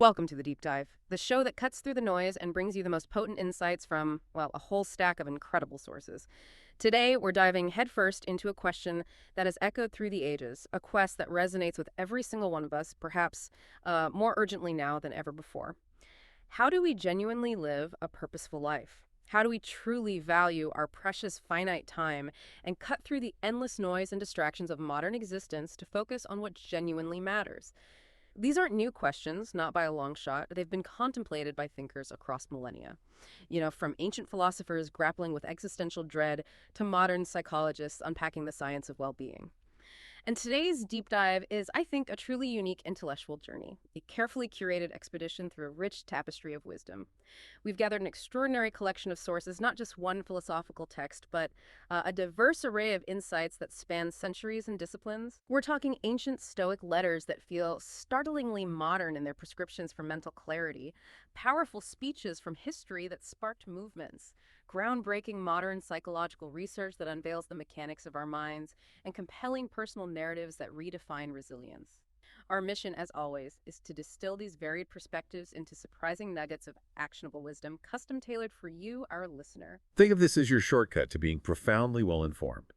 Welcome to the Deep Dive, the show that cuts through the noise and brings you the most potent insights from, well, a whole stack of incredible sources. Today, we're diving headfirst into a question that has echoed through the ages, a quest that resonates with every single one of us, perhaps more urgently now than ever before. How do we genuinely live a purposeful life? How do we truly value our precious finite time and cut through the endless noise and distractions of modern existence to focus on what genuinely matters? These aren't new questions, not by a long shot. They've been contemplated by thinkers across millennia. From ancient philosophers grappling with existential dread to modern psychologists unpacking the science of well being. And today's deep dive is, I think, a truly unique intellectual journey, a carefully curated expedition through a rich tapestry of wisdom. We've gathered an extraordinary collection of sources, not just one philosophical text, but a diverse array of insights that span centuries and disciplines. We're talking ancient Stoic letters that feel startlingly modern in their prescriptions for mental clarity, powerful speeches from history that sparked movements, groundbreaking modern psychological research that unveils the mechanics of our minds, and compelling personal narratives that redefine resilience. Our mission, as always, is to distill these varied perspectives into surprising nuggets of actionable wisdom, custom tailored for you, our listener. Think of this as your shortcut to being profoundly well-informed,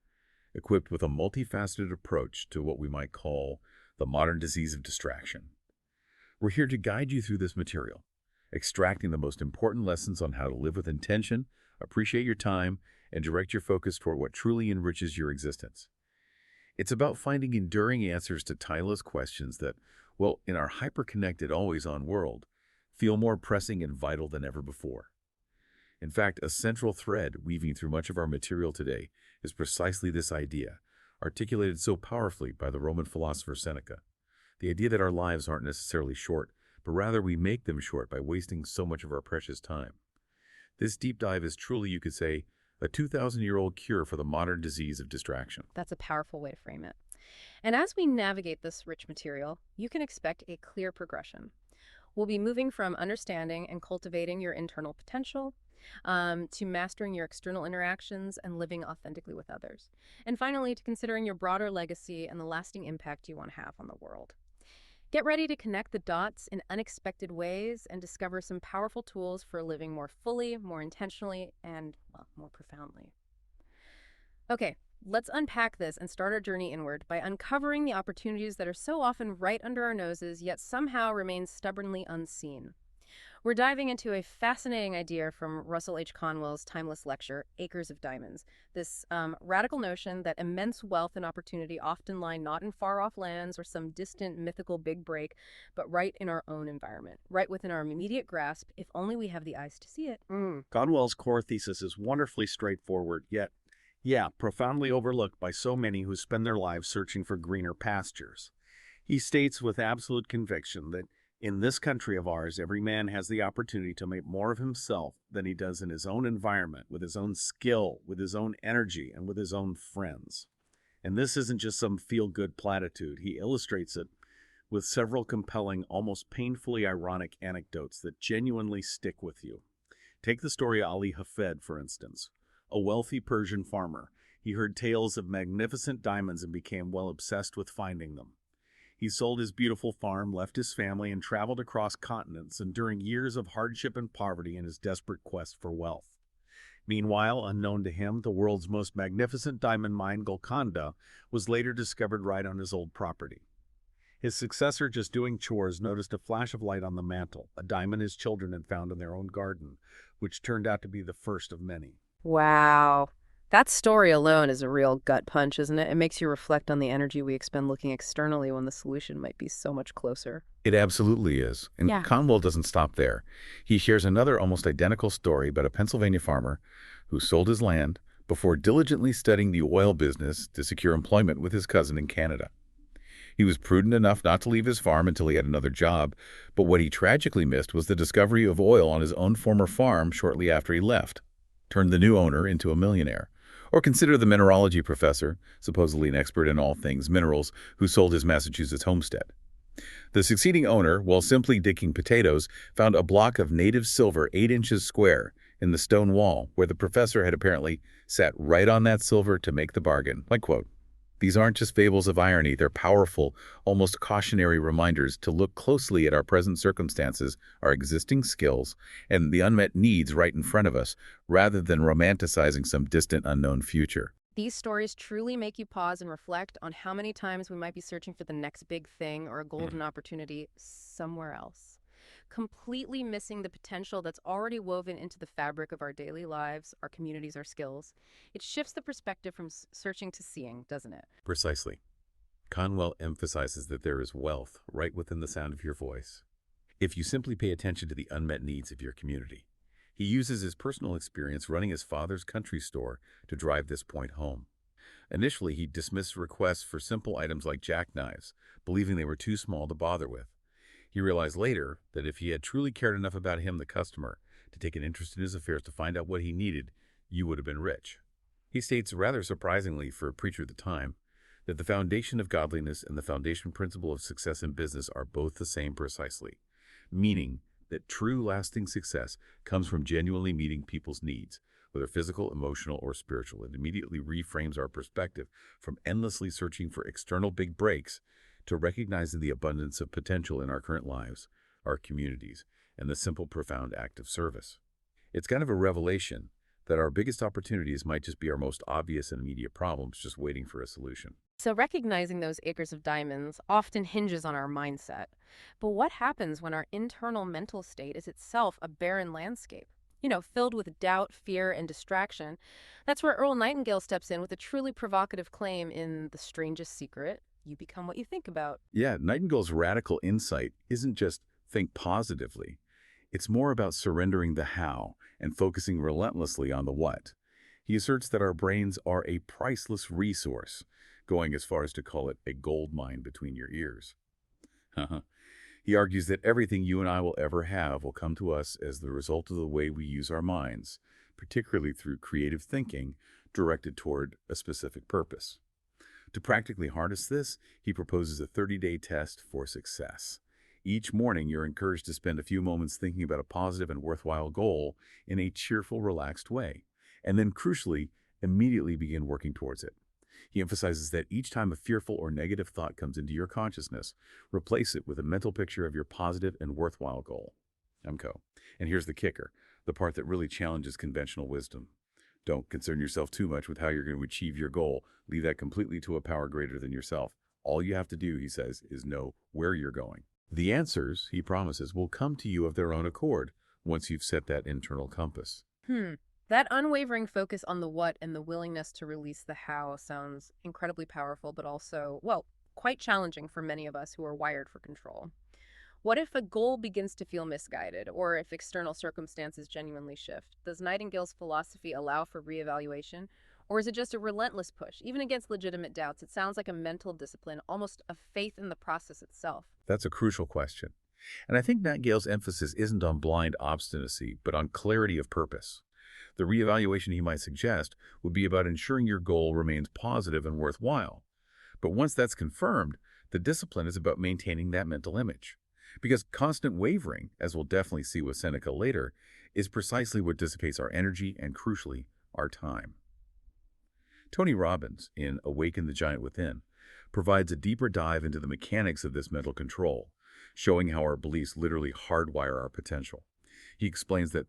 equipped with a multifaceted approach to what we might call the modern disease of distraction. We're here to guide you through this material, extracting the most important lessons on how to live with intention, appreciate your time, and direct your focus toward what truly enriches your existence. It's about finding enduring answers to timeless questions that, well, in our hyper-connected, always-on world, feel more pressing and vital than ever before. In fact, a central thread weaving through much of our material today is precisely this idea, articulated so powerfully by the Roman philosopher Seneca. The idea that our lives aren't necessarily short, but rather we make them short by wasting so much of our precious time. This deep dive is truly, you could say, a 2,000-year-old cure for the modern disease of distraction. That's a powerful way to frame it. And as we navigate this rich material, you can expect a clear progression. We'll be moving from understanding and cultivating your internal potential to mastering your external interactions and living authentically with others. And finally, to considering your broader legacy and the lasting impact you want to have on the world. Get ready to connect the dots in unexpected ways and discover some powerful tools for living more fully, more intentionally, and, well, more profoundly. Okay, let's unpack this and start our journey inward by uncovering the opportunities that are so often right under our noses, yet somehow remain stubbornly unseen. We're diving into a fascinating idea from Russell H. Conwell's timeless lecture, Acres of Diamonds. This radical notion that immense wealth and opportunity often lie not in far-off lands or some distant mythical big break, but right in our own environment, right within our immediate grasp, if only we have the eyes to see it. Conwell's core thesis is wonderfully straightforward, yet, profoundly overlooked by so many who spend their lives searching for greener pastures. He states with absolute conviction that in this country of ours, every man has the opportunity to make more of himself than he does in his own environment, with his own skill, with his own energy, and with his own friends. And this isn't just some feel-good platitude. He illustrates it with several compelling, almost painfully ironic anecdotes that genuinely stick with you. Take the story of Ali Hafed, for instance. A wealthy Persian farmer. He heard tales of magnificent diamonds and became well obsessed with finding them. He sold his beautiful farm, left his family, and traveled across continents, enduring years of hardship and poverty in his desperate quest for wealth. Meanwhile, unknown to him, the world's most magnificent diamond mine, Golconda, was later discovered right on his old property. His successor, just doing chores, noticed a flash of light on the mantle, a diamond his children had found in their own garden, which turned out to be the first of many. Wow. That story alone is a real gut punch, isn't it? It makes you reflect on the energy we expend looking externally when the solution might be so much closer. It absolutely is. And Yeah. Conwell doesn't stop there. He shares another almost identical story about a Pennsylvania farmer who sold his land before diligently studying the oil business to secure employment with his cousin in Canada. He was prudent enough not to leave his farm until he had another job, but what he tragically missed was the discovery of oil on his own former farm shortly after he left. Turned the new owner into a millionaire. Or consider the mineralogy professor, supposedly an expert in all things minerals, who sold his Massachusetts homestead. The succeeding owner, while simply digging potatoes, found a block of native silver 8 inches square in the stone wall, where the professor had apparently sat right on that silver to make the bargain. Like, quote, These aren't just fables of irony, they're powerful, almost cautionary reminders to look closely at our present circumstances, our existing skills, and the unmet needs right in front of us, rather than romanticizing some distant unknown future. These stories truly make you pause and reflect on how many times we might be searching for the next big thing or a golden opportunity somewhere else, completely missing the potential that's already woven into the fabric of our daily lives, our communities, our skills. It shifts the perspective from searching to seeing, doesn't it? Precisely. Conwell emphasizes that there is wealth right within the sound of your voice, if you simply pay attention to the unmet needs of your community. He uses his personal experience running his father's country store to drive this point home. Initially, he dismissed requests for simple items like jackknives, believing they were too small to bother with. He realized later that if he had truly cared enough about him, the customer, to take an interest in his affairs to find out what he needed, you would have been rich. He states, rather surprisingly for a preacher at the time, that the foundation of godliness and the foundation principle of success in business are both the same precisely, meaning that true lasting success comes from genuinely meeting people's needs, whether physical, emotional, or spiritual. It immediately reframes our perspective from endlessly searching for external big breaks to recognizing the abundance of potential in our current lives, our communities, and the simple, profound act of service. It's kind of a revelation that our biggest opportunities might just be our most obvious and immediate problems just waiting for a solution. So recognizing those acres of diamonds often hinges on our mindset. But what happens when our internal mental state is itself a barren landscape? Filled with doubt, fear, and distraction. That's where Earl Nightingale steps in with a truly provocative claim in The Strangest Secret: you become what you think about. Yeah, Nightingale's radical insight isn't just think positively. It's more about surrendering the how and focusing relentlessly on the what. He asserts that our brains are a priceless resource, going as far as to call it a gold mine between your ears. He argues that everything you and I will ever have will come to us as the result of the way we use our minds, particularly through creative thinking directed toward a specific purpose. To practically harness this, he proposes a 30-day test for success. Each morning, you're encouraged to spend a few moments thinking about a positive and worthwhile goal in a cheerful, relaxed way, and then, crucially, immediately begin working towards it. He emphasizes that each time a fearful or negative thought comes into your consciousness, replace it with a mental picture of your positive and worthwhile goal. MCO. And here's the kicker, the part that really challenges conventional wisdom. Don't concern yourself too much with how you're going to achieve your goal. Leave that completely to a power greater than yourself. All you have to do, he says, is know where you're going. The answers, he promises, will come to you of their own accord once you've set that internal compass. That unwavering focus on the what and the willingness to release the how sounds incredibly powerful, but also, well, quite challenging for many of us who are wired for control. What if a goal begins to feel misguided, or if external circumstances genuinely shift? Does Nightingale's philosophy allow for reevaluation, or is it just a relentless push, even against legitimate doubts? It sounds like a mental discipline, almost a faith in the process itself. That's a crucial question. And I think Nightingale's emphasis isn't on blind obstinacy, but on clarity of purpose. The reevaluation he might suggest would be about ensuring your goal remains positive and worthwhile. But once that's confirmed, the discipline is about maintaining that mental image. Because constant wavering, as we'll definitely see with Seneca later, is precisely what dissipates our energy and, crucially, our time. Tony Robbins, in Awaken the Giant Within, provides a deeper dive into the mechanics of this mental control, showing how our beliefs literally hardwire our potential. He explains that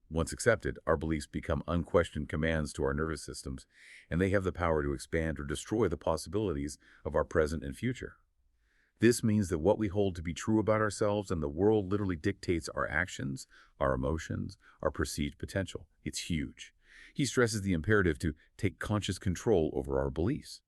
once accepted, our beliefs become unquestioned commands to our nervous systems, and they have the power to expand or destroy the possibilities of our present and future. This means that what we hold to be true about ourselves and the world literally dictates our actions, our emotions, our perceived potential. It's huge. He stresses the imperative to take conscious control over our beliefs,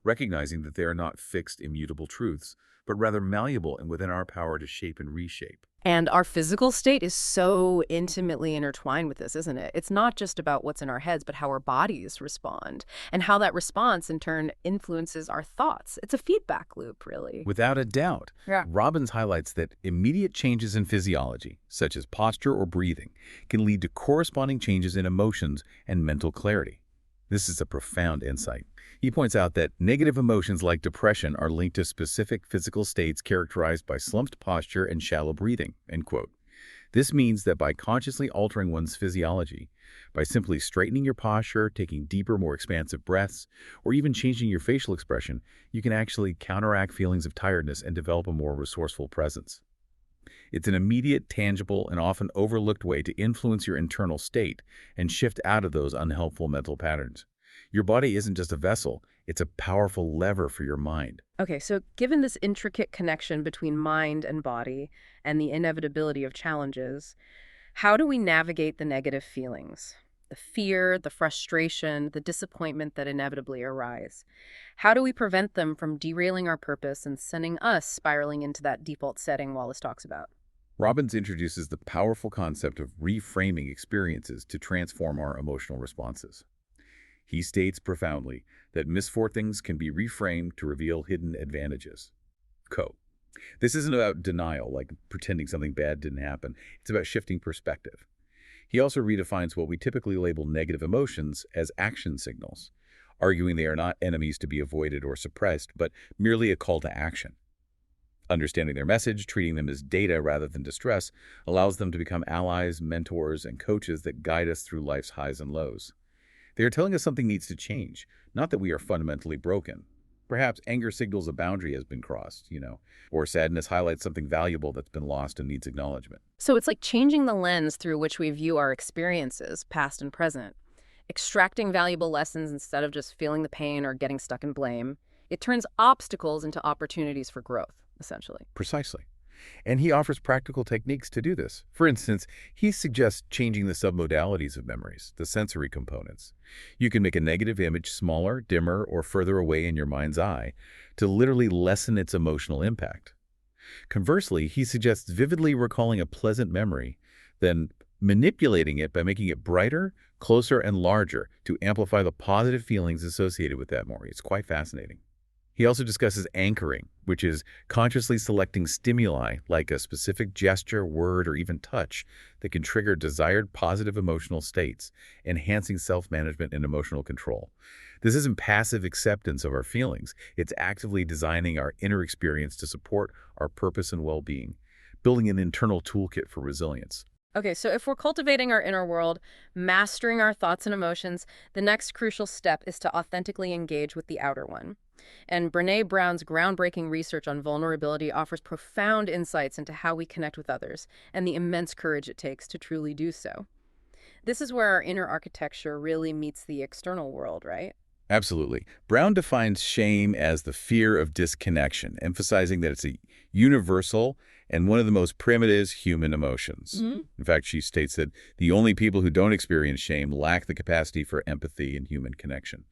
recognizing that they are not fixed, immutable truths, but rather malleable and within our power to shape and reshape. And our physical state is so intimately intertwined with this, isn't it? It's not just about what's in our heads, but how our bodies respond, and how that response, in turn, influences our thoughts. It's a feedback loop, really. Without a doubt, Yeah. Robbins highlights that immediate changes in physiology, such as posture or breathing, can lead to corresponding changes in emotions and mental clarity. This is a profound insight. He points out that negative emotions like depression are linked to specific physical states characterized by slumped posture and shallow breathing, end quote. This means that by consciously altering one's physiology, by simply straightening your posture, taking deeper, more expansive breaths, or even changing your facial expression, you can actually counteract feelings of tiredness and develop a more resourceful presence. It's an immediate, tangible, and often overlooked way to influence your internal state and shift out of those unhelpful mental patterns. Your body isn't just a vessel, it's a powerful lever for your mind. Okay, so given this intricate connection between mind and body and the inevitability of challenges, how do we navigate the negative feelings? The fear, the frustration, the disappointment that inevitably arise. How do we prevent them from derailing our purpose and sending us spiraling into that default setting Wallace talks about? Robbins introduces the powerful concept of reframing experiences to transform our emotional responses. He states profoundly that misfortunes can be reframed to reveal hidden advantages. Co. This isn't about denial, like pretending something bad didn't happen. It's about shifting perspective. He also redefines what we typically label negative emotions as action signals, arguing they are not enemies to be avoided or suppressed, but merely a call to action. Understanding their message, treating them as data rather than distress, allows them to become allies, mentors, and coaches that guide us through life's highs and lows. They are telling us something needs to change, not that we are fundamentally broken. Perhaps anger signals a boundary has been crossed, or sadness highlights something valuable that's been lost and needs acknowledgement. So it's like changing the lens through which we view our experiences, past and present. Extracting valuable lessons instead of just feeling the pain or getting stuck in blame. It turns obstacles into opportunities for growth, essentially. Precisely. And he offers practical techniques to do this. For instance, he suggests changing the submodalities of memories, the sensory components. You can make a negative image smaller, dimmer, or further away in your mind's eye to literally lessen its emotional impact. Conversely, he suggests vividly recalling a pleasant memory, then manipulating it by making it brighter, closer, and larger to amplify the positive feelings associated with that memory. It's quite fascinating. He also discusses anchoring, which is consciously selecting stimuli like a specific gesture, word, or even touch that can trigger desired positive emotional states, enhancing self-management and emotional control. This isn't passive acceptance of our feelings. It's actively designing our inner experience to support our purpose and well-being, building an internal toolkit for resilience. Okay, so if we're cultivating our inner world, mastering our thoughts and emotions, the next crucial step is to authentically engage with the outer one. And Brené Brown's groundbreaking research on vulnerability offers profound insights into how we connect with others and the immense courage it takes to truly do so. This is where our inner architecture really meets the external world, right? Absolutely. Brown defines shame as the fear of disconnection, emphasizing that it's a universal and one of the most primitive human emotions. In fact, she states that the only people who don't experience shame lack the capacity for empathy and human connection,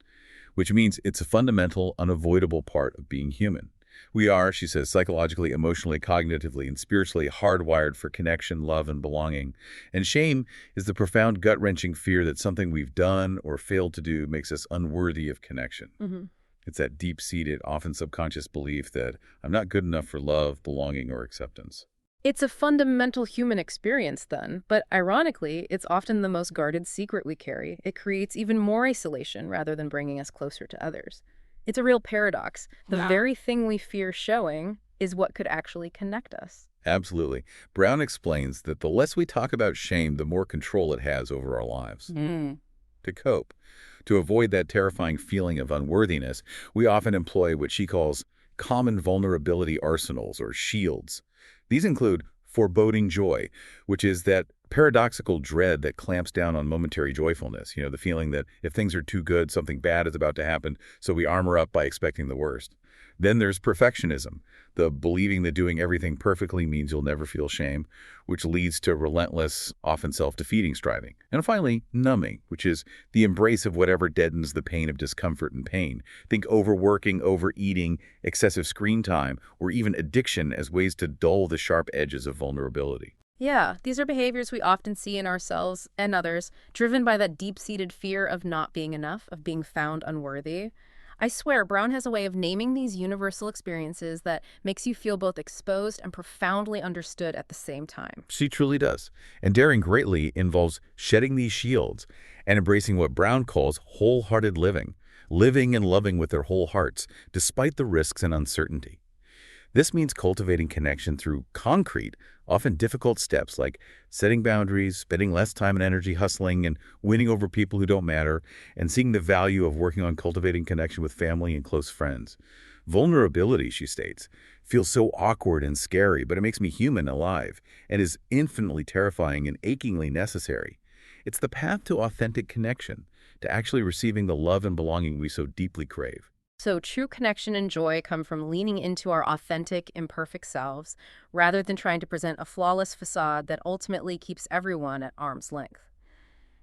which means it's a fundamental, unavoidable part of being human. We are, she says, psychologically, emotionally, cognitively, and spiritually hardwired for connection, love, and belonging. And shame is the profound gut-wrenching fear that something we've done or failed to do makes us unworthy of connection. It's that deep-seated, often subconscious belief that I'm not good enough for love, belonging, or acceptance. It's a fundamental human experience then, but ironically, it's often the most guarded secret we carry. It creates even more isolation rather than bringing us closer to others. It's a real paradox. The very thing we fear showing is what could actually connect us. Absolutely. Brown explains that the less we talk about shame, the more control it has over our lives. To cope, to avoid that terrifying feeling of unworthiness, we often employ what she calls common vulnerability arsenals or shields. These include foreboding joy, which is that paradoxical dread that clamps down on momentary joyfulness, the feeling that if things are too good, something bad is about to happen, so we armor up by expecting the worst. Then there's perfectionism, the believing that doing everything perfectly means you'll never feel shame, which leads to relentless, often self-defeating striving. And finally, numbing, which is the embrace of whatever deadens the pain of discomfort and pain. Think overworking, overeating, excessive screen time, or even addiction as ways to dull the sharp edges of vulnerability. Yeah, these are behaviors we often see in ourselves and others, driven by that deep-seated fear of not being enough, of being found unworthy. I swear, Brown has a way of naming these universal experiences that makes you feel both exposed and profoundly understood at the same time. She truly does. And daring greatly involves shedding these shields and embracing what Brown calls wholehearted living, living and loving with their whole hearts, despite the risks and uncertainty. This means cultivating connection through concrete, Often difficult steps like setting boundaries, spending less time and energy hustling and winning over people who don't matter, and seeing the value of working on cultivating connection with family and close friends. Vulnerability, she states, feels so awkward and scary, but it makes me human and alive, and is infinitely terrifying and achingly necessary. It's the path to authentic connection, to actually receiving the love and belonging we so deeply crave. So true connection and joy come from leaning into our authentic, imperfect selves, rather than trying to present a flawless facade that ultimately keeps everyone at arm's length.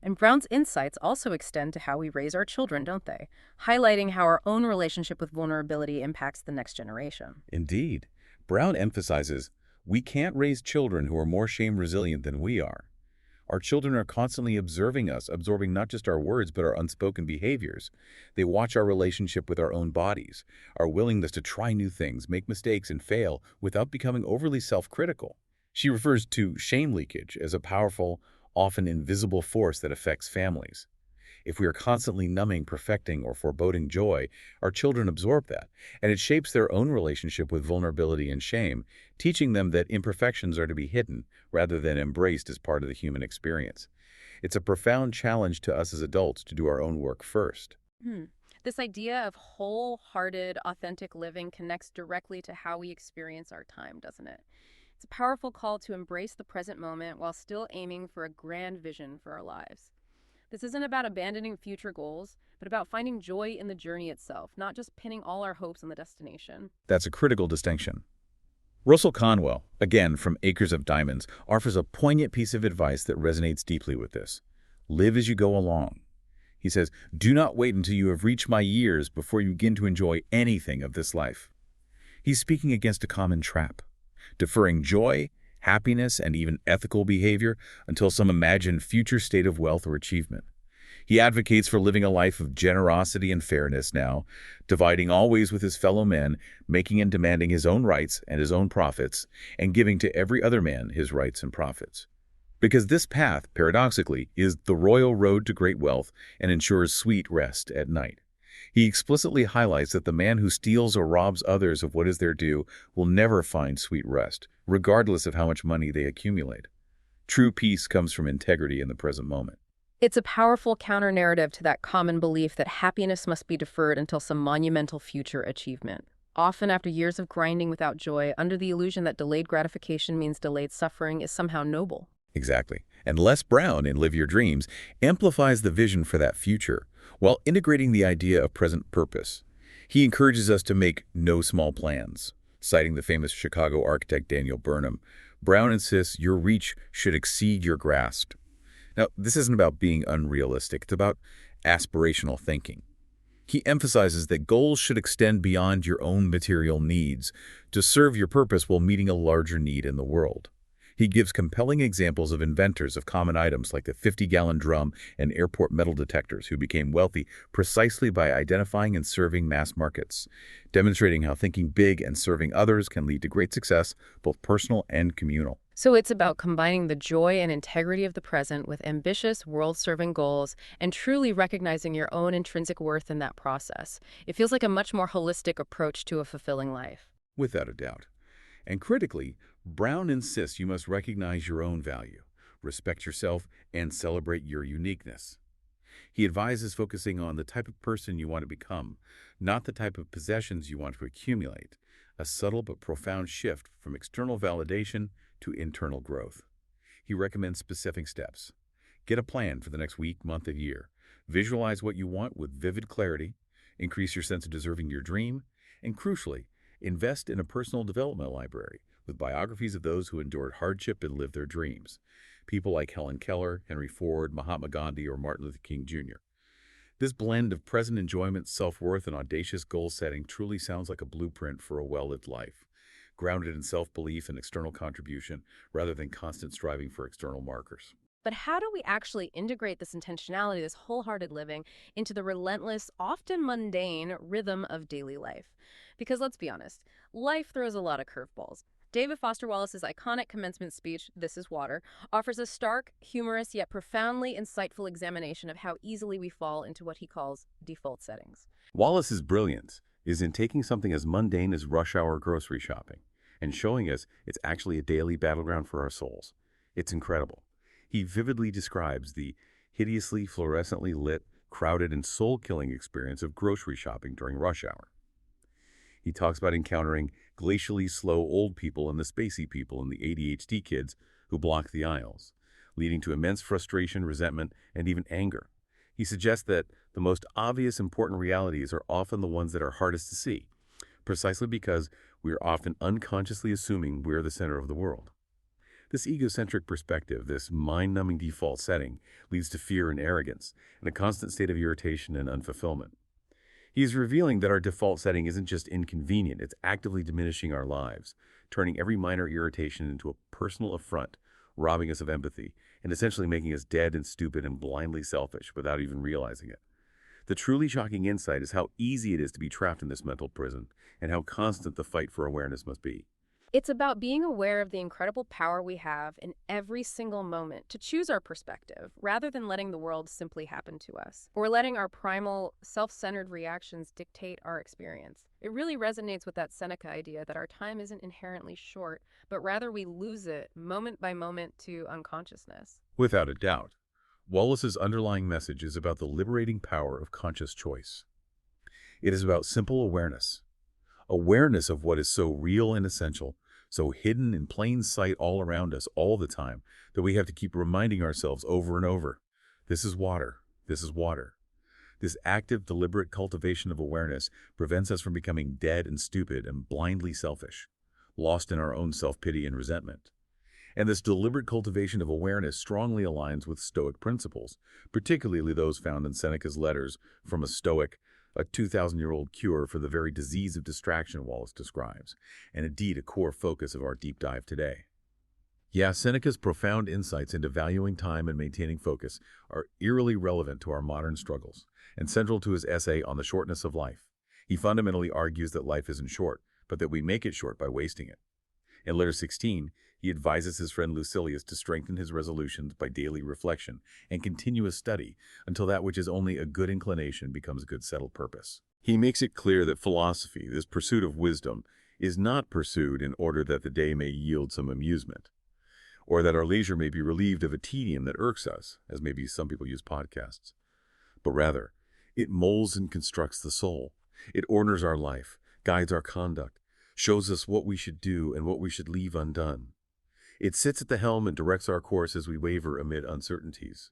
And Brown's insights also extend to how we raise our children, don't they? Highlighting how our own relationship with vulnerability impacts the next generation. Indeed, Brown emphasizes, we can't raise children who are more shame-resilient than we are. Our children are constantly observing us, absorbing not just our words, but our unspoken behaviors. They watch our relationship with our own bodies, our willingness to try new things, make mistakes, and fail without becoming overly self-critical. She refers to shame leakage as a powerful, often invisible force that affects families. If we are constantly numbing, perfecting, or foreboding joy, our children absorb that, and it shapes their own relationship with vulnerability and shame, teaching them that imperfections are to be hidden rather than embraced as part of the human experience. It's a profound challenge to us as adults to do our own work first. Hmm. This idea of wholehearted, authentic living connects directly to how we experience our time, doesn't it? It's a powerful call to embrace the present moment while still aiming for a grand vision for our lives. This isn't about abandoning future goals, but about finding joy in the journey itself, not just pinning all our hopes on the destination. That's a critical distinction. Russell Conwell, again from Acres of Diamonds, offers a poignant piece of advice that resonates deeply with this. Live as you go along. He says, do not wait until you have reached my years before you begin to enjoy anything of this life. He's speaking against a common trap, deferring joy, happiness, and even ethical behavior until some imagined future state of wealth or achievement. He advocates for living a life of generosity and fairness now, dividing always with his fellow men, making and demanding his own rights and his own profits, and giving to every other man his rights and profits. Because this path, paradoxically, is the royal road to great wealth and ensures sweet rest at night. He explicitly highlights that the man who steals or robs others of what is their due will never find sweet rest, regardless of how much money they accumulate. True peace comes from integrity in the present moment. It's a powerful counter-narrative to that common belief that happiness must be deferred until some monumental future achievement. Often after years of grinding without joy, under the illusion that delayed gratification means delayed suffering is somehow noble. Exactly. And Les Brown in Live Your Dreams amplifies the vision for that future while integrating the idea of present purpose. He encourages us to make no small plans. Citing the famous Chicago architect Daniel Burnham, Brown insists your reach should exceed your grasp. Now, this isn't about being unrealistic. It's about aspirational thinking. He emphasizes that goals should extend beyond your own material needs to serve your purpose while meeting a larger need in the world. He gives compelling examples of inventors of common items like the 50-gallon drum and airport metal detectors who became wealthy precisely by identifying and serving mass markets, demonstrating how thinking big and serving others can lead to great success, both personal and communal. So it's about combining the joy and integrity of the present with ambitious, world-serving goals and truly recognizing your own intrinsic worth in that process. It feels like a much more holistic approach to a fulfilling life. Without a doubt. And critically, Brown insists you must recognize your own value, respect yourself, and celebrate your uniqueness. He advises focusing on the type of person you want to become, not the type of possessions you want to accumulate, a subtle but profound shift from external validation to internal growth. He recommends specific steps. Get a plan for the next week, month, and year. Visualize what you want with vivid clarity, increase your sense of deserving your dream, and crucially, invest in a personal development library with biographies of those who endured hardship and lived their dreams. People like Helen Keller, Henry Ford, Mahatma Gandhi, or Martin Luther King Jr. This blend of present enjoyment, self-worth, and audacious goal-setting truly sounds like a blueprint for a well-lived life, grounded in self-belief and external contribution rather than constant striving for external markers. But how do we actually integrate this intentionality, this wholehearted living, into the relentless, often mundane rhythm of daily life? Because let's be honest, life throws a lot of curveballs. David Foster Wallace's iconic commencement speech, This is Water, offers a stark, humorous, yet profoundly insightful examination of how easily we fall into what he calls default settings. Wallace's brilliance is in taking something as mundane as rush hour grocery shopping and showing us it's actually a daily battleground for our souls. It's incredible. He vividly describes the hideously fluorescently lit, crowded, and soul-killing experience of grocery shopping during rush hour. He talks about encountering glacially slow old people and the spacey people and the ADHD kids who block the aisles, leading to immense frustration, resentment, and even anger. He suggests that the most obvious important realities are often the ones that are hardest to see, precisely because we are often unconsciously assuming we're the center of the world. This egocentric perspective, this mind-numbing default setting, leads to fear and arrogance, and a constant state of irritation and unfulfillment. He is revealing that our default setting isn't just inconvenient, it's actively diminishing our lives, turning every minor irritation into a personal affront, robbing us of empathy, and essentially making us dead and stupid and blindly selfish without even realizing it. The truly shocking insight is how easy it is to be trapped in this mental prison, and how constant the fight for awareness must be. It's about being aware of the incredible power we have in every single moment to choose our perspective, rather than letting the world simply happen to us, or letting our primal, self-centered reactions dictate our experience. It really resonates with that Seneca idea that our time isn't inherently short, but rather we lose it moment by moment to unconsciousness. Without a doubt, Wallace's underlying message is about the liberating power of conscious choice. It is about simple awareness. Awareness of what is so real and essential, so hidden in plain sight all around us all the time, that we have to keep reminding ourselves over and over, this is water, this is water. This active, deliberate cultivation of awareness prevents us from becoming dead and stupid and blindly selfish, lost in our own self-pity and resentment. And this deliberate cultivation of awareness strongly aligns with Stoic principles, particularly those found in Seneca's letters from a Stoic, a 2,000-year-old cure for the very disease of distraction Wallace describes, and indeed a core focus of our deep dive today. Yeah, Seneca's profound insights into valuing time and maintaining focus are eerily relevant to our modern struggles, and central to his essay on the shortness of life. He fundamentally argues that life isn't short, but that we make it short by wasting it. In letter 16, he advises his friend Lucilius to strengthen his resolutions by daily reflection and continuous study until that which is only a good inclination becomes a good settled purpose. He makes it clear that philosophy, this pursuit of wisdom, is not pursued in order that the day may yield some amusement, or that our leisure may be relieved of a tedium that irks us, as maybe some people use podcasts, but rather, it molds and constructs the soul. It orders our life, guides our conduct, shows us what we should do and what we should leave undone. It sits at the helm and directs our course as we waver amid uncertainties.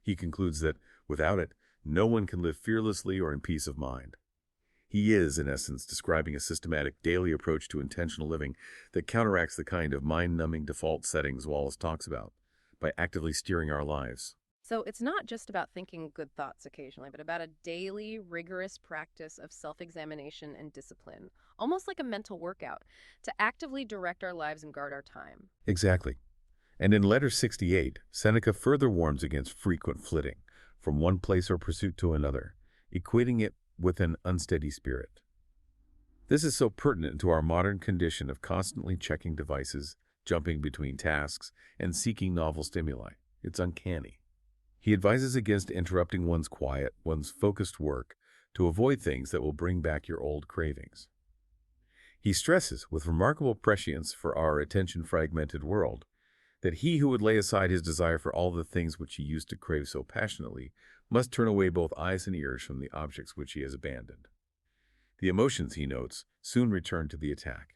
He concludes that, without it, no one can live fearlessly or in peace of mind. He is, in essence, describing a systematic daily approach to intentional living that counteracts the kind of mind-numbing default settings Wallace talks about, by actively steering our lives. So it's not just about thinking good thoughts occasionally, but about a daily, rigorous practice of self-examination and discipline, almost like a mental workout, to actively direct our lives and guard our time. Exactly. And in letter 68, Seneca further warns against frequent flitting from one place or pursuit to another, equating it with an unsteady spirit. This is so pertinent to our modern condition of constantly checking devices, jumping between tasks, and seeking novel stimuli. It's uncanny. He advises against interrupting one's quiet, one's focused work, to avoid things that will bring back your old cravings. He stresses, with remarkable prescience for our attention-fragmented world, that he who would lay aside his desire for all the things which he used to crave so passionately must turn away both eyes and ears from the objects which he has abandoned. The emotions, he notes, soon return to the attack.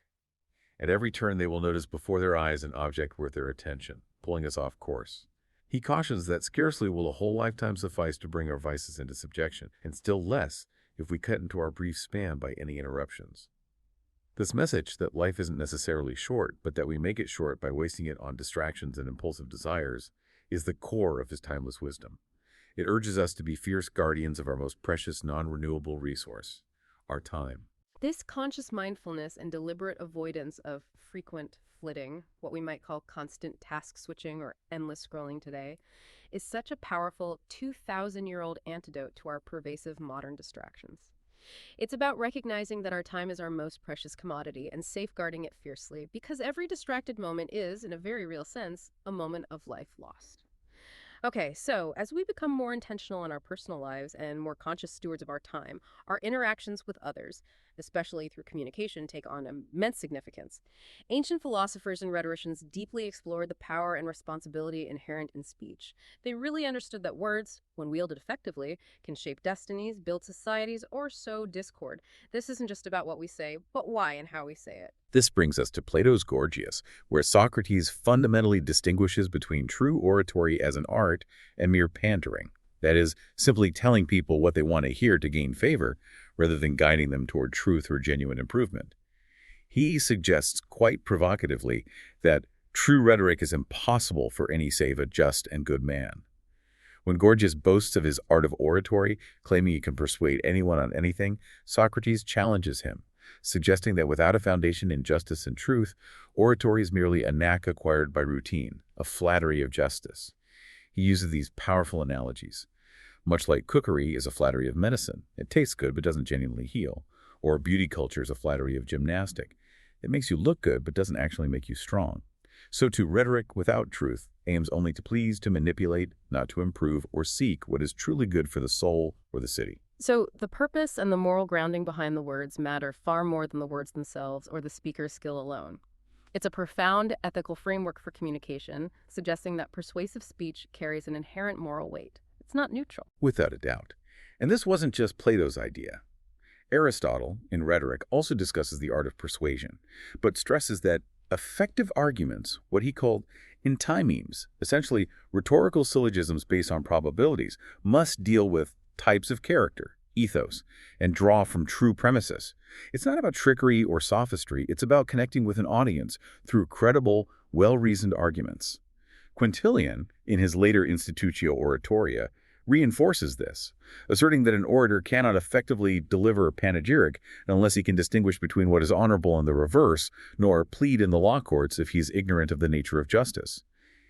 At every turn they will notice before their eyes an object worth their attention, pulling us off course. He cautions that scarcely will a whole lifetime suffice to bring our vices into subjection, and still less if we cut into our brief span by any interruptions. This message that life isn't necessarily short, but that we make it short by wasting it on distractions and impulsive desires, is the core of his timeless wisdom. It urges us to be fierce guardians of our most precious, non-renewable resource, our time. This conscious mindfulness and deliberate avoidance of frequent flitting, what we might call constant task switching or endless scrolling today, is such a powerful 2,000-year-old antidote to our pervasive modern distractions. It's about recognizing that our time is our most precious commodity and safeguarding it fiercely, because every distracted moment is, in a very real sense, a moment of life lost. Okay, so as we become more intentional in our personal lives and more conscious stewards of our time, our interactions with others, especially through communication, take on immense significance. Ancient philosophers and rhetoricians deeply explored the power and responsibility inherent in speech. They really understood that words, when wielded effectively, can shape destinies, build societies, or sow discord. This isn't just about what we say, but why and how we say it. This brings us to Plato's Gorgias, where Socrates fundamentally distinguishes between true oratory as an art and mere pandering. That is, simply telling people what they want to hear to gain favor, rather than guiding them toward truth or genuine improvement. He suggests quite provocatively that true rhetoric is impossible for any save a just and good man. When Gorgias boasts of his art of oratory, claiming he can persuade anyone on anything, Socrates challenges him, suggesting that without a foundation in justice and truth, oratory is merely a knack acquired by routine, a flattery of justice. He uses these powerful analogies. Much like cookery is a flattery of medicine. It tastes good but doesn't genuinely heal. Or beauty culture is a flattery of gymnastic. It makes you look good but doesn't actually make you strong. So too, rhetoric without truth aims only to please, to manipulate, not to improve or seek what is truly good for the soul or the city. So, the purpose and the moral grounding behind the words matter far more than the words themselves or the speaker's skill alone. It's a profound ethical framework for communication, suggesting that persuasive speech carries an inherent moral weight. It's not neutral. Without a doubt. And this wasn't just Plato's idea. Aristotle, in rhetoric, also discusses the art of persuasion, but stresses that effective arguments, what he called entymemes, essentially rhetorical syllogisms based on probabilities, must deal with types of character, ethos, and draw from true premises. It's not about trickery or sophistry, it's about connecting with an audience through credible, well-reasoned arguments. Quintilian, in his later Institutio Oratoria, reinforces this, asserting that an orator cannot effectively deliver a panegyric unless he can distinguish between what is honorable and the reverse, nor plead in the law courts if he is ignorant of the nature of justice.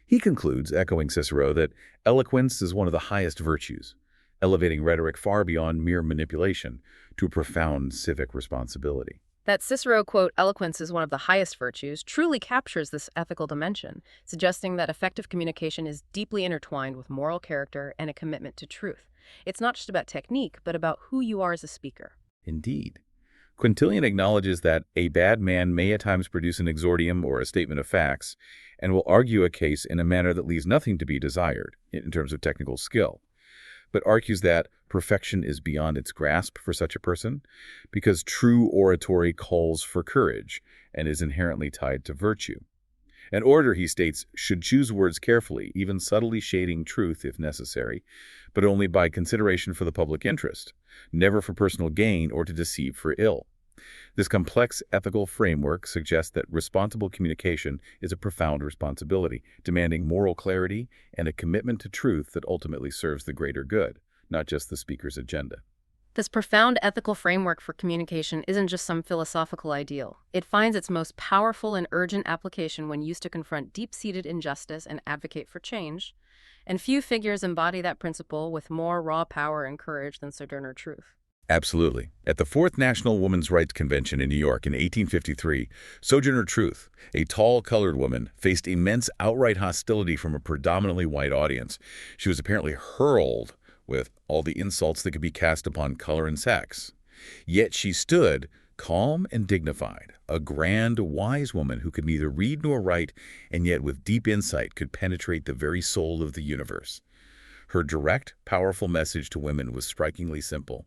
He concludes, echoing Cicero, that eloquence is one of the highest virtues, elevating rhetoric far beyond mere manipulation to a profound civic responsibility. That Cicero quote, "Eloquence is one of the highest virtues," truly captures this ethical dimension, suggesting that effective communication is deeply intertwined with moral character and a commitment to truth. It's not just about technique, but about who you are as a speaker. Indeed. Quintilian acknowledges that a bad man may at times produce an exordium or a statement of facts, and will argue a case in a manner that leaves nothing to be desired in terms of technical skill, but argues that perfection is beyond its grasp for such a person because true oratory calls for courage and is inherently tied to virtue. An orator, he states, should choose words carefully, even subtly shading truth if necessary, but only by consideration for the public interest, never for personal gain or to deceive for ill. This complex ethical framework suggests that responsible communication is a profound responsibility, demanding moral clarity and a commitment to truth that ultimately serves the greater good, not just the speaker's agenda. This profound ethical framework for communication isn't just some philosophical ideal. It finds its most powerful and urgent application when used to confront deep-seated injustice and advocate for change. And few figures embody that principle with more raw power and courage than Sojourner Truth. Absolutely. At the Fourth National Women's Rights Convention in New York in 1853, Sojourner Truth, a tall colored woman, faced immense outright hostility from a predominantly white audience. She was apparently hurled with all the insults that could be cast upon color and sex. Yet she stood, calm and dignified, a grand, wise woman who could neither read nor write, and yet with deep insight could penetrate the very soul of the universe. Her direct, powerful message to women was strikingly simple.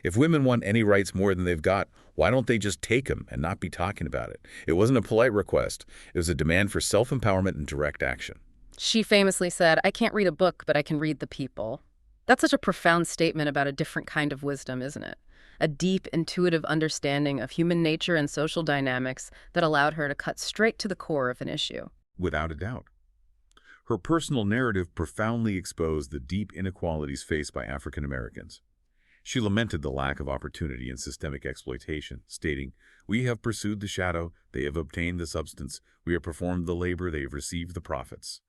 If women want any rights more than they've got, why don't they just take them and not be talking about it? It wasn't a polite request. It was a demand for self-empowerment and direct action. She famously said, "I can't read a book, but I can read the people." That's such a profound statement about a different kind of wisdom, isn't it? A deep, intuitive understanding of human nature and social dynamics that allowed her to cut straight to the core of an issue. Without a doubt. Her personal narrative profoundly exposed the deep inequalities faced by African Americans. She lamented the lack of opportunity and systemic exploitation, stating, "We have pursued the shadow, they have obtained the substance. We have performed the labor, they have received the profits."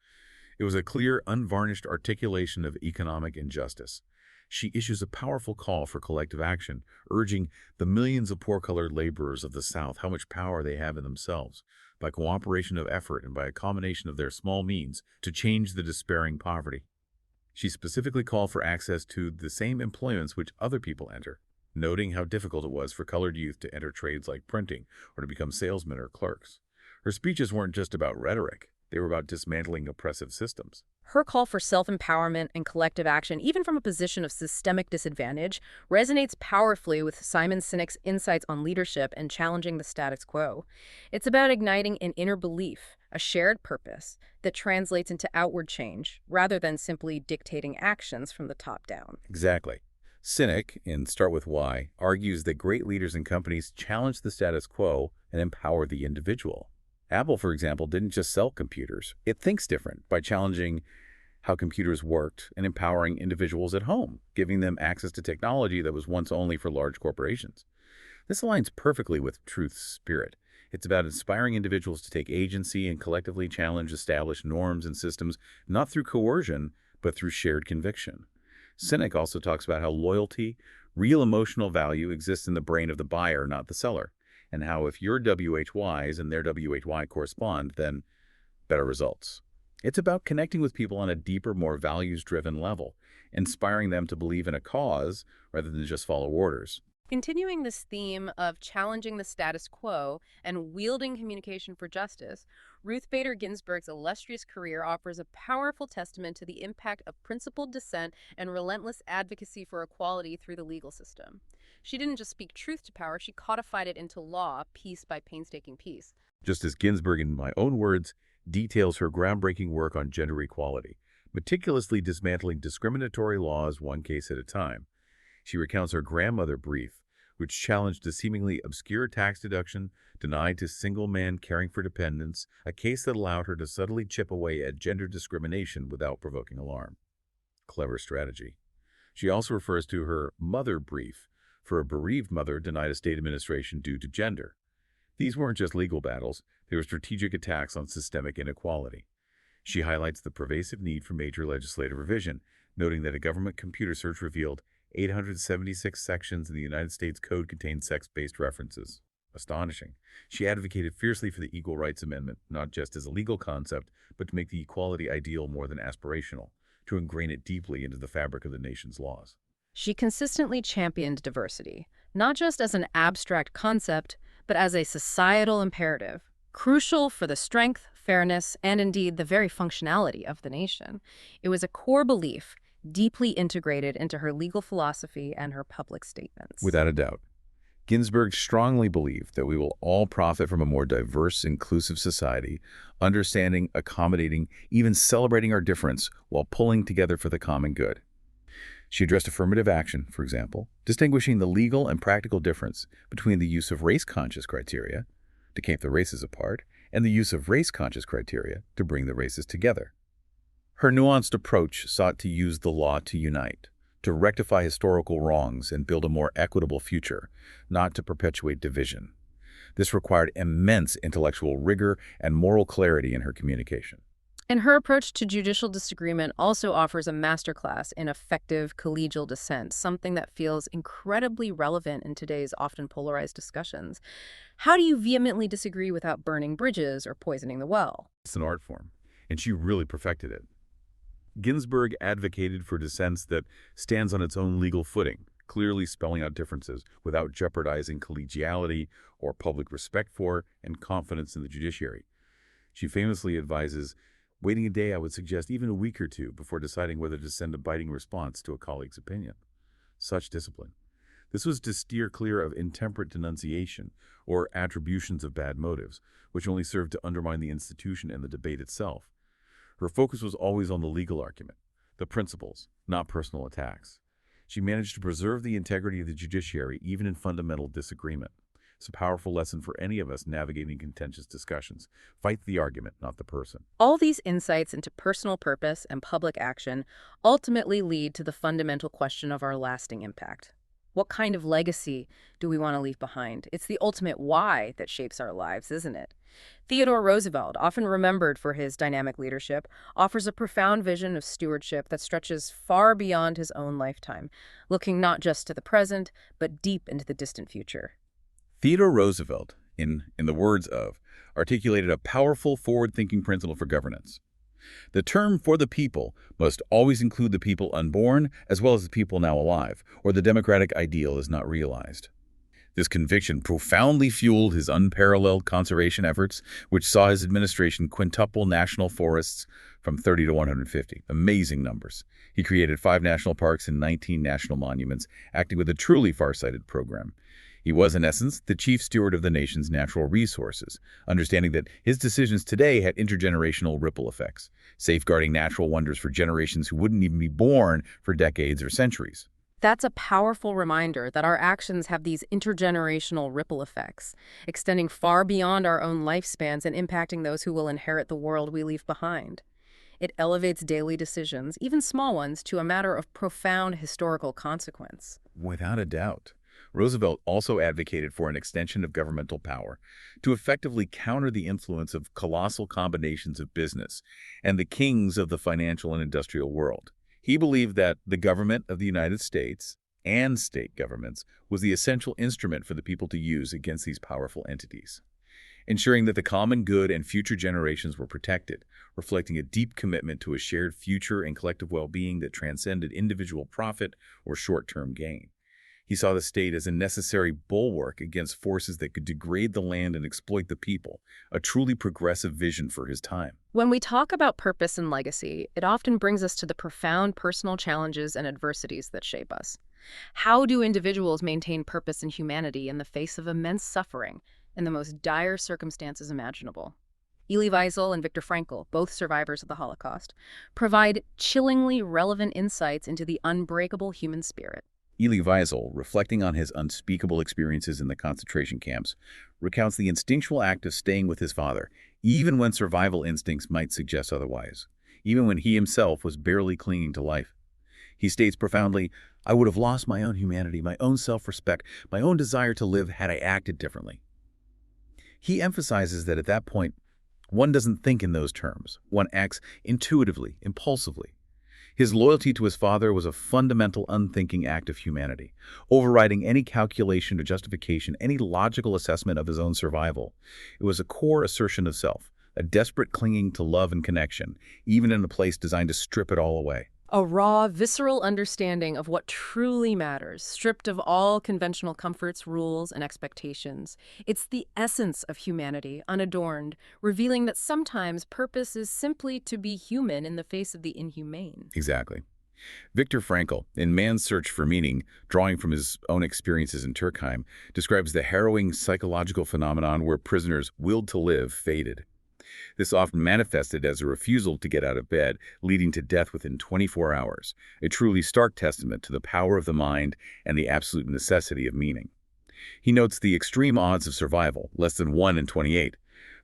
It was a clear, unvarnished articulation of economic injustice. She issues a powerful call for collective action, urging the millions of poor-colored laborers of the South how much power they have in themselves, by cooperation of effort and by a combination of their small means, to change the despairing poverty. She specifically called for access to the same employments which other people enter. noting how difficult it was for colored youth to enter trades like printing or to become salesmen or clerks. Her speeches weren't just about rhetoric. They were about dismantling oppressive systems. Her call for self-empowerment and collective action, even from a position of systemic disadvantage, resonates powerfully with Simon Sinek's insights on leadership and challenging the status quo. It's about igniting an inner belief, a shared purpose, that translates into outward change, rather than simply dictating actions from the top down. Exactly. Sinek, in Start With Why, argues that great leaders and companies challenge the status quo and empower the individual. Apple, for example, didn't just sell computers. It thinks different by challenging how computers worked and empowering individuals at home, giving them access to technology that was once only for large corporations. This aligns perfectly with Truth's spirit. It's about inspiring individuals to take agency and collectively challenge established norms and systems, not through coercion, but through shared conviction. Sinek also talks about how loyalty, real emotional value, exists in the brain of the buyer, not the seller, and how if your WHYs and their WHY correspond, then better results. It's about connecting with people on a deeper, more values-driven level, inspiring them to believe in a cause rather than just follow orders. Continuing this theme of challenging the status quo and wielding communication for justice, Ruth Bader Ginsburg's illustrious career offers a powerful testament to the impact of principled dissent and relentless advocacy for equality through the legal system. She didn't just speak truth to power, she codified it into law, piece by painstaking piece. Just as Ginsburg, in my own words, details her groundbreaking work on gender equality, meticulously dismantling discriminatory laws one case at a time. She recounts her grandmother brief, which challenged a seemingly obscure tax deduction denied to single man caring for dependents, a case that allowed her to subtly chip away at gender discrimination without provoking alarm. Clever strategy. She also refers to her mother brief for a bereaved mother denied a state administration due to gender. These weren't just legal battles, they were strategic attacks on systemic inequality. She highlights the pervasive need for major legislative revision, noting that a government computer search revealed 876 sections in the United States Code contained sex-based references. Astonishing. She advocated fiercely for the Equal Rights Amendment, not just as a legal concept, but to make the equality ideal more than aspirational, to ingrain it deeply into the fabric of the nation's laws. She consistently championed diversity, not just as an abstract concept, but as a societal imperative, crucial for the strength, fairness, and indeed the very functionality of the nation. It was a core belief, deeply integrated into her legal philosophy and her public statements. Without a doubt. Ginsburg strongly believed that we will all profit from a more diverse, inclusive society, understanding, accommodating, even celebrating our difference while pulling together for the common good. She addressed affirmative action, for example, distinguishing the legal and practical difference between the use of race-conscious criteria to keep the races apart and the use of race-conscious criteria to bring the races together. Her nuanced approach sought to use the law to unite, to rectify historical wrongs and build a more equitable future, not to perpetuate division. This required immense intellectual rigor and moral clarity in her communication. And her approach to judicial disagreement also offers a masterclass in effective collegial dissent, something that feels incredibly relevant in today's often polarized discussions. How do you vehemently disagree without burning bridges or poisoning the well? It's an art form, and she really perfected it. Ginsburg advocated for dissents that stands on its own legal footing, clearly spelling out differences without jeopardizing collegiality or public respect for and confidence in the judiciary. She famously advises, waiting a day, I would suggest even a week or two before deciding whether to send a biting response to a colleague's opinion. Such discipline. This was to steer clear of intemperate denunciation or attributions of bad motives, which only served to undermine the institution and the debate itself. Her focus was always on the legal argument, the principles, not personal attacks. She managed to preserve the integrity of the judiciary even in fundamental disagreement. It's a powerful lesson for any of us navigating contentious discussions. Fight the argument, not the person. All these insights into personal purpose and public action ultimately lead to the fundamental question of our lasting impact. What kind of legacy do we want to leave behind? It's the ultimate why that shapes our lives, isn't it? Theodore Roosevelt, often remembered for his dynamic leadership, offers a profound vision of stewardship that stretches far beyond his own lifetime, looking not just to the present, but deep into the distant future. Theodore Roosevelt, in the words of, articulated a powerful forward-thinking principle for governance. The term "for the people" must always include the people unborn as well as the people now alive, or the democratic ideal is not realized. This conviction profoundly fueled his unparalleled conservation efforts, which saw his administration quintuple national forests from 30 to 150. Amazing numbers. He created 5 national parks and 19 national monuments, acting with a truly far-sighted program. He was, in essence, the chief steward of the nation's natural resources, understanding that his decisions today had intergenerational ripple effects, safeguarding natural wonders for generations who wouldn't even be born for decades or centuries. That's a powerful reminder that our actions have these intergenerational ripple effects, extending far beyond our own lifespans and impacting those who will inherit the world we leave behind. It elevates daily decisions, even small ones, to a matter of profound historical consequence. Without a doubt. Roosevelt also advocated for an extension of governmental power to effectively counter the influence of colossal combinations of business and the kings of the financial and industrial world. He believed that the government of the United States and state governments was the essential instrument for the people to use against these powerful entities, ensuring that the common good and future generations were protected, reflecting a deep commitment to a shared future and collective well-being that transcended individual profit or short-term gain. He saw the state as a necessary bulwark against forces that could degrade the land and exploit the people, a truly progressive vision for his time. When we talk about purpose and legacy, it often brings us to the profound personal challenges and adversities that shape us. How do individuals maintain purpose and humanity in the face of immense suffering and the most dire circumstances imaginable? Elie Wiesel and Viktor Frankl, both survivors of the Holocaust, provide chillingly relevant insights into the unbreakable human spirit. Elie Wiesel, reflecting on his unspeakable experiences in the concentration camps, recounts the instinctual act of staying with his father, even when survival instincts might suggest otherwise, even when he himself was barely clinging to life. He states profoundly, "I would have lost my own humanity, my own self-respect, my own desire to live had I acted differently." He emphasizes that at that point, one doesn't think in those terms. One acts intuitively, impulsively. His loyalty to his father was a fundamental unthinking act of humanity, overriding any calculation or justification, any logical assessment of his own survival. It was a core assertion of self, a desperate clinging to love and connection, even in a place designed to strip it all away. A raw, visceral understanding of what truly matters, stripped of all conventional comforts, rules, and expectations. It's the essence of humanity, unadorned, revealing that sometimes purpose is simply to be human in the face of the inhumane. Exactly. Viktor Frankl, in Man's Search for Meaning, drawing from his own experiences in Turkheim, describes the harrowing psychological phenomenon where prisoners' will to live faded. This often manifested as a refusal to get out of bed, leading to death within 24 hours, a truly stark testament to the power of the mind and the absolute necessity of meaning. He notes the extreme odds of survival, less than 1 in 28.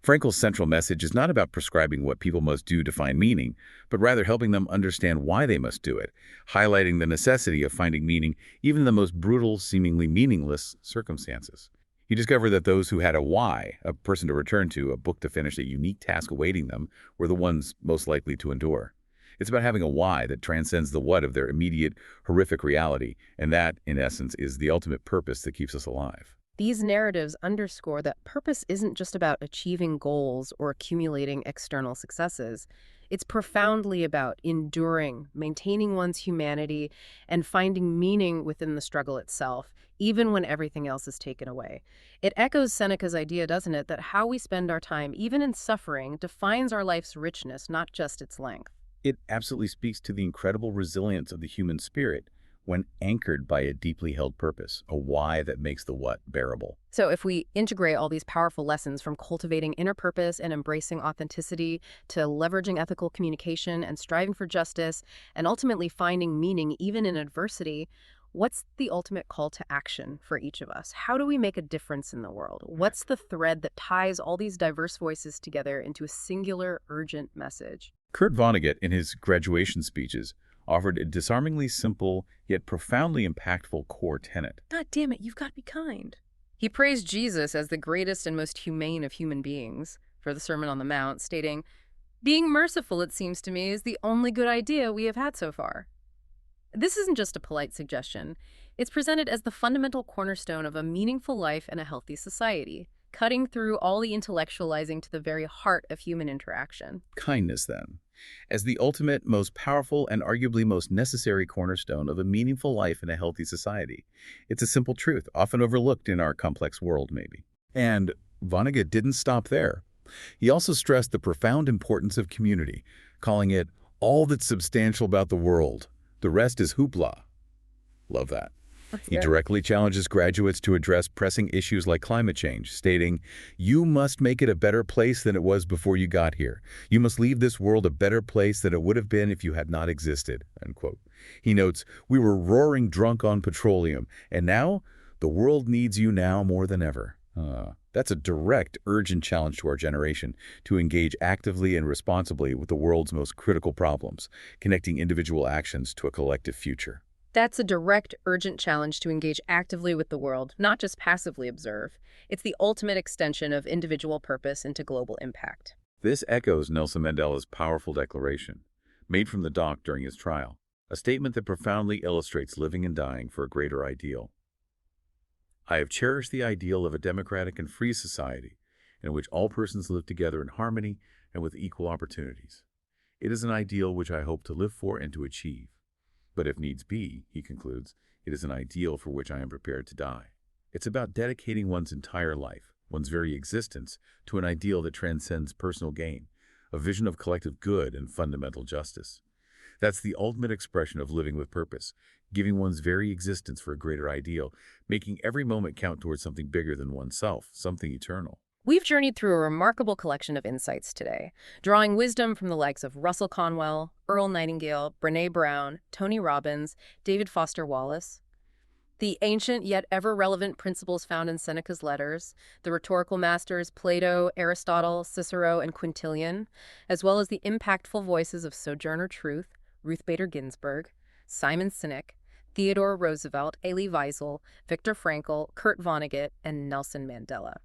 Frankl's central message is not about prescribing what people must do to find meaning, but rather helping them understand why they must do it, highlighting the necessity of finding meaning even in the most brutal, seemingly meaningless circumstances. He discovered that those who had a why, a person to return to, a book to finish, a unique task awaiting them, were the ones most likely to endure. It's about having a why that transcends the what of their immediate, horrific reality, and that, in essence, is the ultimate purpose that keeps us alive. These narratives underscore that purpose isn't just about achieving goals or accumulating external successes. It's profoundly about enduring, maintaining one's humanity, and finding meaning within the struggle itself, even when everything else is taken away. It echoes Seneca's idea, doesn't it, that how we spend our time, even in suffering, defines our life's richness, not just its length. It absolutely speaks to the incredible resilience of the human spirit when anchored by a deeply held purpose, a why that makes the what bearable. So if we integrate all these powerful lessons from cultivating inner purpose and embracing authenticity to leveraging ethical communication and striving for justice and ultimately finding meaning even in adversity, what's the ultimate call to action for each of us? How do we make a difference in the world? What's the thread that ties all these diverse voices together into a singular, urgent message? Kurt Vonnegut, in his graduation speeches, offered a disarmingly simple yet profoundly impactful core tenet. God damn it, you've got to be kind. He praised Jesus as the greatest and most humane of human beings for the Sermon on the Mount, stating, "Being merciful, it seems to me, is the only good idea we have had so far." This isn't just a polite suggestion. It's presented as the fundamental cornerstone of a meaningful life and a healthy society, cutting through all the intellectualizing to the very heart of human interaction. Kindness, then. as the ultimate, most powerful, and arguably most necessary cornerstone of a meaningful life in a healthy society. It's a simple truth, often overlooked in our complex world, maybe. And Vonnegut didn't stop there. He also stressed the profound importance of community, calling it all that's substantial about the world. The rest is hoopla. Love that. That's He good. directly challenges graduates to address pressing issues like climate change, stating, "You must make it a better place than it was before you got here. You must leave this world a better place than it would have been if you had not existed." Unquote. He notes, "We were roaring drunk on petroleum, and now the world needs you now more than ever." That's a direct, urgent challenge to our generation to engage actively and responsibly with the world's most critical problems, connecting individual actions to a collective future. That's a direct, urgent challenge to engage actively with the world, not just passively observe. It's the ultimate extension of individual purpose into global impact. This echoes Nelson Mandela's powerful declaration, made from the dock during his trial, a statement that profoundly illustrates living and dying for a greater ideal. "I have cherished the ideal of a democratic and free society in which all persons live together in harmony and with equal opportunities. It is an ideal which I hope to live for and to achieve. But if needs be," he concludes, "it is an ideal for which I am prepared to die." It's about dedicating one's entire life, one's very existence, to an ideal that transcends personal gain, a vision of collective good and fundamental justice. That's the ultimate expression of living with purpose, giving one's very existence for a greater ideal, making every moment count towards something bigger than oneself, something eternal. We've journeyed through a remarkable collection of insights today, drawing wisdom from the likes of Russell Conwell, Earl Nightingale, Brené Brown, Tony Robbins, David Foster Wallace. The ancient yet ever-relevant principles found in Seneca's letters, the rhetorical masters Plato, Aristotle, Cicero, and Quintilian, as well as the impactful voices of Sojourner Truth, Ruth Bader Ginsburg, Simon Sinek, Theodore Roosevelt, Elie Wiesel, Viktor Frankl, Kurt Vonnegut, and Nelson Mandela.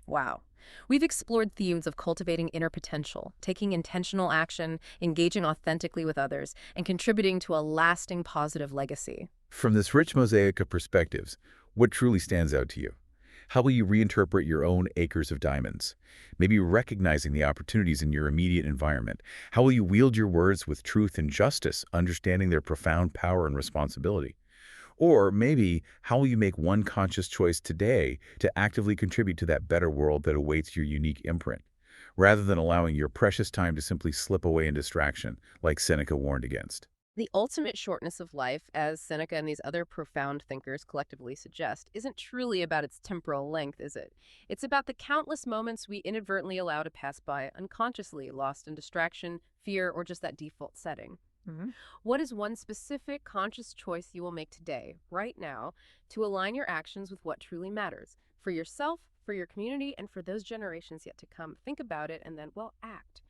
Wow. We've explored themes of cultivating inner potential, taking intentional action, engaging authentically with others, and contributing to a lasting positive legacy. From this rich mosaic of perspectives, what truly stands out to you? How will you reinterpret your own acres of diamonds? Maybe recognizing the opportunities in your immediate environment. How will you wield your words with truth and justice, understanding their profound power and responsibility? Or maybe, how will you make one conscious choice today to actively contribute to that better world that awaits your unique imprint, rather than allowing your precious time to simply slip away in distraction, like Seneca warned against? The ultimate shortness of life, as Seneca and these other profound thinkers collectively suggest, isn't truly about its temporal length, is it? It's about the countless moments we inadvertently allow to pass by unconsciously, lost in distraction, fear, or just that default setting. What is one specific conscious choice you will make today, right now, to align your actions with what truly matters? For yourself, for your community, and for those generations yet to come. Think about it and then, well, act.